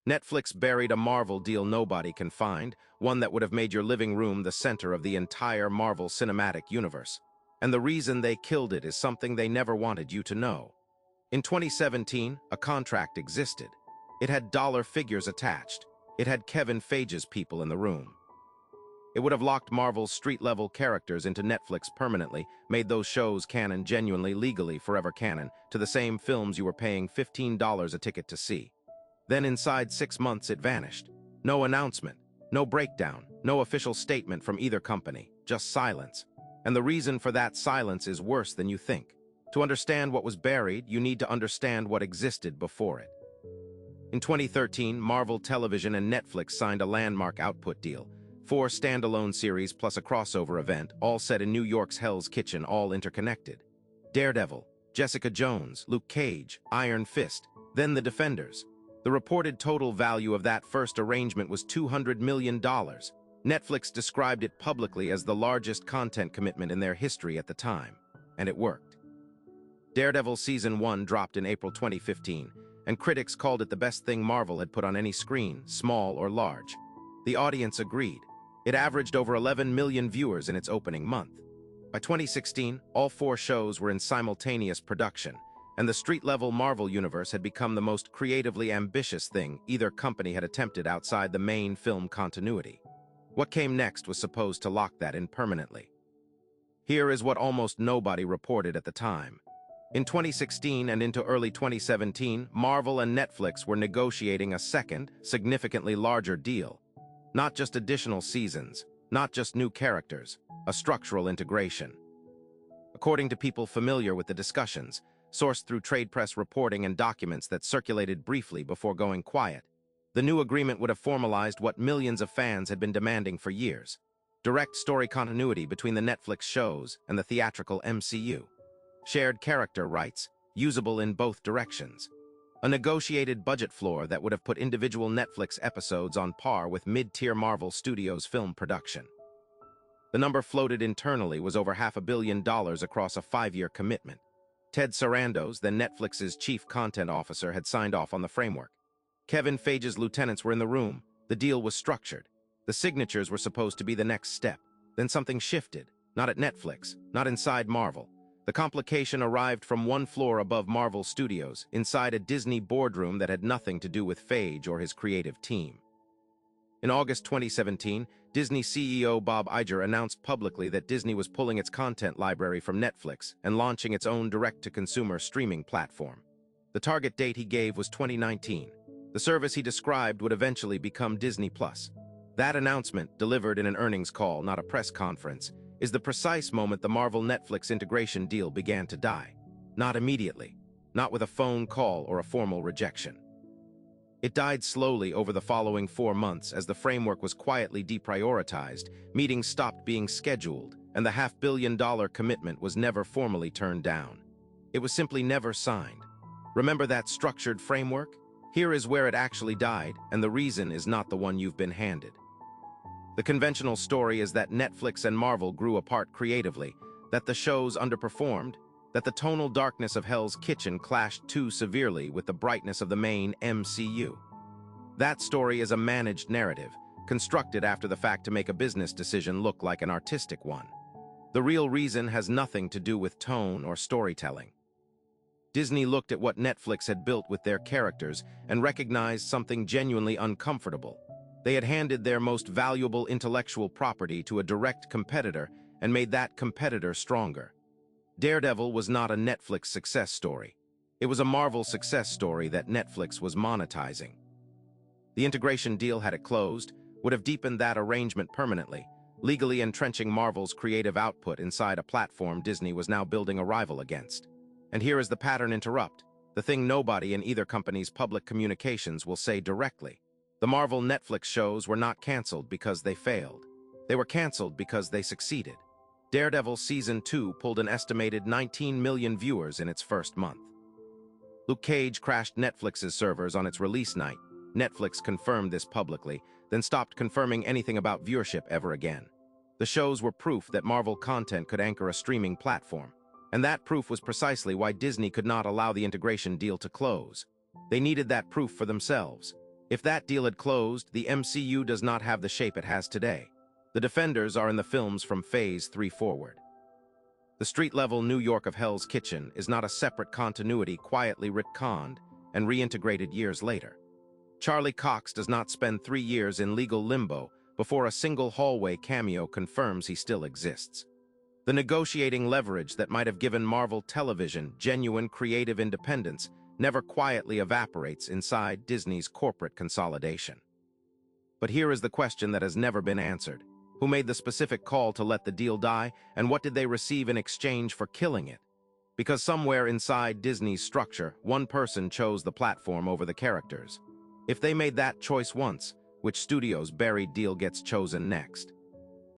Netflix buried a Marvel deal nobody can find, one that would have made your living room the center of the entire Marvel Cinematic Universe. And the reason they killed it is something they never wanted you to know. In 2017, a contract existed. It had dollar figures attached. It had Kevin Feige's people in the room. It would have locked Marvel's street-level characters into Netflix permanently, made those shows canon genuinely, legally, forever canon, to the same films you were paying $15 a ticket to see. Then inside 6 months it vanished. No announcement, no breakdown, no official statement from either company, just silence. And the reason for that silence is worse than you think. To understand what was buried, you need to understand what existed before it. In 2013, Marvel Television and Netflix signed a landmark output deal. 4 standalone series plus a crossover event, all set in New York's Hell's Kitchen, all interconnected. Daredevil, Jessica Jones, Luke Cage, Iron Fist, then The Defenders. The reported total value of that first arrangement was $200 million. Netflix described it publicly as the largest content commitment in their history at the time, and it worked. Daredevil Season 1 dropped in April 2015, and critics called it the best thing Marvel had put on any screen, small or large. The audience agreed. It averaged over 11 million viewers in its opening month. By 2016, all 4 shows were in simultaneous production, and the street-level Marvel universe had become the most creatively ambitious thing either company had attempted outside the main film continuity. What came next was supposed to lock that in permanently. Here is what almost nobody reported at the time. In 2016 and into early 2017, Marvel and Netflix were negotiating a second, significantly larger deal. Not just additional seasons, not just new characters, a structural integration. According to people familiar with the discussions, sourced through trade press reporting and documents that circulated briefly before going quiet, the new agreement would have formalized what millions of fans had been demanding for years: direct story continuity between the Netflix shows and the theatrical MCU. Shared character rights, usable in both directions. A negotiated budget floor that would have put individual Netflix episodes on par with mid-tier Marvel Studios film production. The number floated internally was over $500 million across a 5-year commitment. Ted Sarandos, then Netflix's chief content officer, had signed off on the framework. Kevin Feige's lieutenants were in the room. The deal was structured. The signatures were supposed to be the next step. Then something shifted. Not at Netflix, not inside Marvel. The complication arrived from one floor above Marvel Studios, inside a Disney boardroom that had nothing to do with Feige or his creative team. In August 2017, Disney CEO Bob Iger announced publicly that Disney was pulling its content library from Netflix and launching its own direct-to-consumer streaming platform. The target date he gave was 2019. The service he described would eventually become Disney+. That announcement, delivered in an earnings call, not a press conference, is the precise moment the Marvel-Netflix integration deal began to die. Not immediately, not with a phone call or a formal rejection. It died slowly over the following 4 months as the framework was quietly deprioritized, meetings stopped being scheduled, and the $500 million commitment was never formally turned down. It was simply never signed. Remember that structured framework? Here is where it actually died, and the reason is not the one you've been handed. The conventional story is that Netflix and Marvel grew apart creatively, that the shows underperformed, that the tonal darkness of Hell's Kitchen clashed too severely with the brightness of the main MCU. That story is a managed narrative, constructed after the fact to make a business decision look like an artistic one. The real reason has nothing to do with tone or storytelling. Disney looked at what Netflix had built with their characters and recognized something genuinely uncomfortable. They had handed their most valuable intellectual property to a direct competitor and made that competitor stronger. Daredevil was not a Netflix success story. It was a Marvel success story that Netflix was monetizing. The integration deal, had it closed, would have deepened that arrangement permanently, legally entrenching Marvel's creative output inside a platform Disney was now building a rival against. And here is the pattern interrupt, the thing nobody in either company's public communications will say directly. The Marvel Netflix shows were not canceled because they failed. They were canceled because they succeeded. Daredevil Season 2 pulled an estimated 19 million viewers in its first month. Luke Cage crashed Netflix's servers on its release night. Netflix confirmed this publicly, then stopped confirming anything about viewership ever again. The shows were proof that Marvel content could anchor a streaming platform, and that proof was precisely why Disney could not allow the integration deal to close. They needed that proof for themselves. If that deal had closed, the MCU does not have the shape it has today. The Defenders are in the films from Phase 3 forward. The street-level New York of Hell's Kitchen is not a separate continuity quietly retconned and reintegrated years later. Charlie Cox does not spend 3 years in legal limbo before a single hallway cameo confirms he still exists. The negotiating leverage that might have given Marvel Television genuine creative independence never quietly evaporates inside Disney's corporate consolidation. But here is the question that has never been answered. Who made the specific call to let the deal die, and what did they receive in exchange for killing it? Because somewhere inside Disney's structure, one person chose the platform over the characters. If they made that choice once, which studio's buried deal gets chosen next?